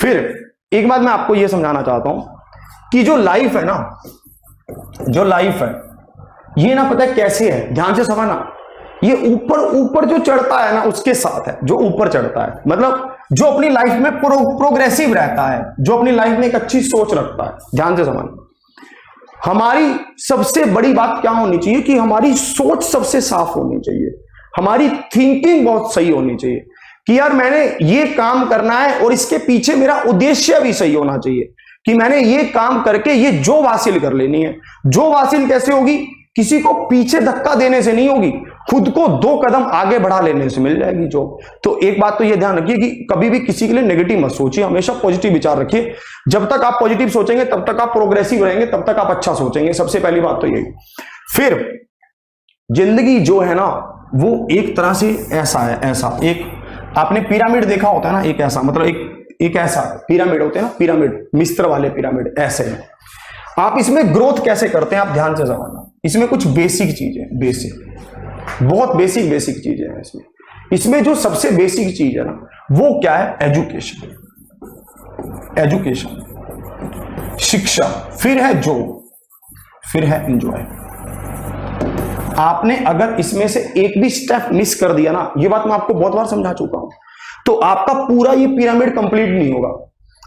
फिर एक बात मैं आपको यह समझाना चाहता हूं कि जो लाइफ है ना, जो लाइफ है ये ना पता है कैसे है, ध्यान से समझना। ये ऊपर ऊपर जो चढ़ता है ना उसके साथ है, जो ऊपर चढ़ता है मतलब जो अपनी लाइफ में प्रोग्रेसिव रहता है, जो अपनी लाइफ में एक अच्छी सोच रखता है। ध्यान से समझना, हमारी सबसे बड़ी बात क्या होनी चाहिए कि हमारी सोच सबसे साफ होनी चाहिए, हमारी थिंकिंग बहुत सही होनी चाहिए कि यार मैंने ये काम करना है और इसके पीछे मेरा उद्देश्य भी सही होना चाहिए कि मैंने ये काम करके ये जॉब हासिल कर लेनी है। जॉब हासिल कैसे होगी? किसी को पीछे धक्का देने से नहीं होगी, खुद को 2 कदम आगे बढ़ा लेने से मिल जाएगी जॉब। तो एक बात तो ये ध्यान रखिए कि कभी भी किसी के लिए नेगेटिव मत सोचिए, हमेशा पॉजिटिव विचार रखिए। जब तक आप पॉजिटिव सोचेंगे तब तक आप प्रोग्रेसिव रहेंगे, तब तक आप अच्छा सोचेंगे। सबसे पहली बात तो यही। फिर जिंदगी जो है ना वो एक तरह से ऐसा है, ऐसा एक आपने पिरामिड देखा होता है ना, एक ऐसा मतलब एक ऐसा पिरामिड होते हैं ना, पिरामिड मिस्र वाले पिरामिड ऐसे है। आप इसमें ग्रोथ कैसे करते हैं आप ध्यान से समझना। इसमें कुछ बेसिक चीजें, बेसिक बहुत बेसिक चीजें हैं इसमें जो सबसे बेसिक चीज है ना वो क्या है? एजुकेशन, एजुकेशन, शिक्षा, फिर है जॉब, फिर है एंजॉय। आपने अगर इसमें से एक भी स्टेप मिस कर दिया ना, ये बात मैं आपको बहुत बार समझा चुका हूं, तो आपका पूरा ये पिरामिड कंप्लीट नहीं होगा।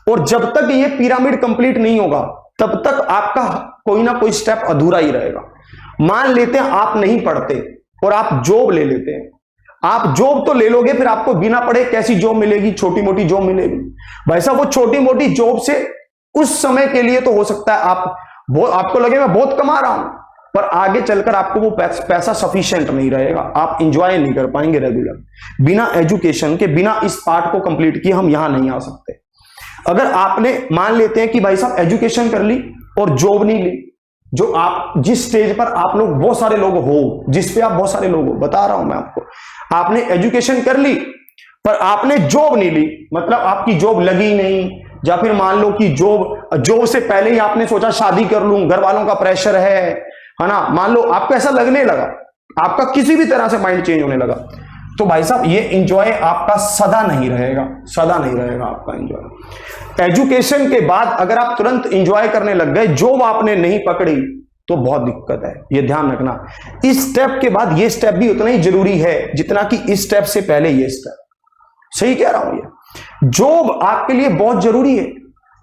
और जब तक ये पिरामिड कंप्लीट नहीं होगा तब तक आपका कोई ना कोई स्टेप अधूरा ही रहेगा। मान लेते हैं आप नहीं पढ़ते और आप जॉब ले लेते हैं, आप जॉब तो ले लोगे, फिर आपको बिना पढ़े कैसी जॉब मिलेगी? छोटी मोटी जॉब मिलेगी। भाई साहब वो छोटी मोटी जॉब से उस समय के लिए तो हो सकता है आपको लगे मैं बहुत कमा रहा हूं, पर आगे चलकर आपको वो पैसा सफिशिएंट नहीं रहेगा, आप इंजॉय नहीं कर पाएंगे रेगुलर। बिना एजुकेशन के, बिना इस पार्ट को कंप्लीट किए हम यहां नहीं आ सकते। अगर आपने मान लेते हैं कि भाई साहब एजुकेशन कर ली और जॉब नहीं ली, जो आप जिस स्टेज पर आप लोग बहुत सारे लोग हो, जिस पे आप बहुत सारे लोग हो, बता रहा हूं मैं आपको, आपने एजुकेशन कर ली पर आपने जॉब नहीं ली, मतलब आपकी जॉब लगी नहीं, या फिर मान लो कि जॉब से पहले ही आपने सोचा शादी कर लूं, घर वालों का प्रेशर है ना, मान लो आपको ऐसा लगने लगा, आपका किसी भी तरह से माइंड चेंज होने लगा, तो भाई साहब ये एंजॉय आपका सदा नहीं रहेगा, सदा नहीं रहेगा आपका एंजॉय। एजुकेशन के बाद अगर आप तुरंत एंजॉय करने लग गए, जॉब आपने नहीं पकड़ी, तो बहुत दिक्कत है, ये ध्यान रखना। इस स्टेप के बाद ये स्टेप भी उतना ही जरूरी है जितना कि इस स्टेप से पहले ये स्टेप। सही कह रहा हूं ये। जॉब आपके लिए बहुत जरूरी है।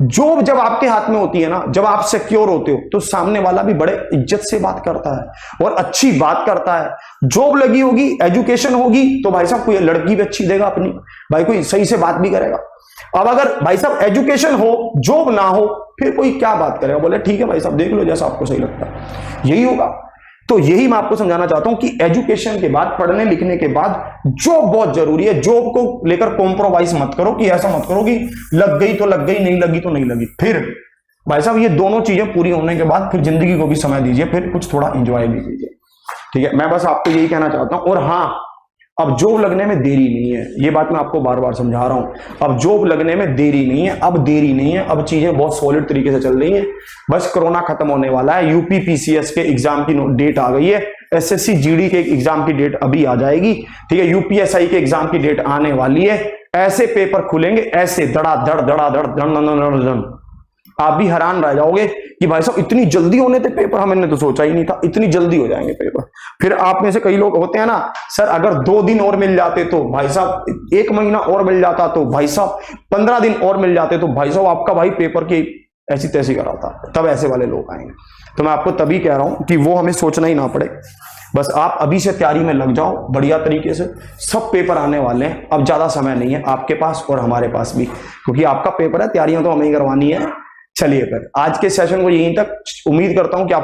जॉब जब आपके हाथ में होती है ना, जब आप सिक्योर होते हो, तो सामने वाला भी बड़े इज्जत से बात करता है और अच्छी बात करता है। जॉब लगी होगी, एजुकेशन होगी, तो भाई साहब कोई लड़की भी अच्छी देगा अपनी, भाई कोई सही से बात भी करेगा। अब अगर भाई साहब एजुकेशन हो, जॉब ना हो, फिर कोई क्या बात करेगा? बोले ठीक है भाई साहब देख लो जैसा आपको सही लगता है, यही होगा। तो यही मैं आपको समझाना चाहता हूं कि एजुकेशन के बाद, पढ़ने लिखने के बाद जॉब बहुत जरूरी है। जॉब को लेकर कॉम्प्रोमाइज मत करो कि ऐसा मत करो कि लग गई तो लग गई, नहीं लगी तो नहीं लगी। फिर भाई साहब ये दोनों चीजें पूरी होने के बाद फिर जिंदगी को भी समय दीजिए, फिर कुछ थोड़ा एंजॉय भी कीजिए। ठीक है, मैं बस आपको यही कहना चाहता हूं। और हाँ, अब जॉब लगने में देरी नहीं है, ये बात मैं आपको बार बार समझा रहा हूं। अब जॉब लगने में देरी नहीं है, अब देरी नहीं है, अब चीजें बहुत सॉलिड तरीके से चल रही हैं। बस कोरोना खत्म होने वाला है, यूपी पीसीएस के एग्जाम की डेट आ गई है, एसएससी जीडी के एग्जाम की डेट अभी आ जाएगी। ठीक है, यूपीएसआई के एग्जाम की डेट आने वाली है। ऐसे पेपर खुलेंगे, ऐसे धड़ाधड़ धड़ाधड़ धड़, आप भी हैरान रह जाओगे कि भाई साहब इतनी जल्दी होने थे पेपर, हमने तो सोचा ही नहीं था इतनी जल्दी हो जाएंगे पेपर। फिर आप में से कई लोग होते हैं ना, सर अगर 2 दिन और मिल जाते तो भाई साहब, 1 महीना और मिल जाता तो भाई साहब, 15 दिन और मिल जाते तो भाई साहब आपका भाई पेपर की ऐसी तैसी कराता। तब ऐसे वाले लोग आएंगे। तो मैं आपको तभी कह रहा हूं कि वो हमें सोचना ही ना पड़े, बस आप अभी से तैयारी में लग जाओ बढ़िया तरीके से। सब पेपर आने वाले हैं, अब ज्यादा समय नहीं है आपके पास और हमारे पास भी, क्योंकि आपका पेपर है, तैयारियां तो हमें ही करवानी है। चलिए फिर आज के सेशन को यहीं तक, उम्मीद करता हूं कि आप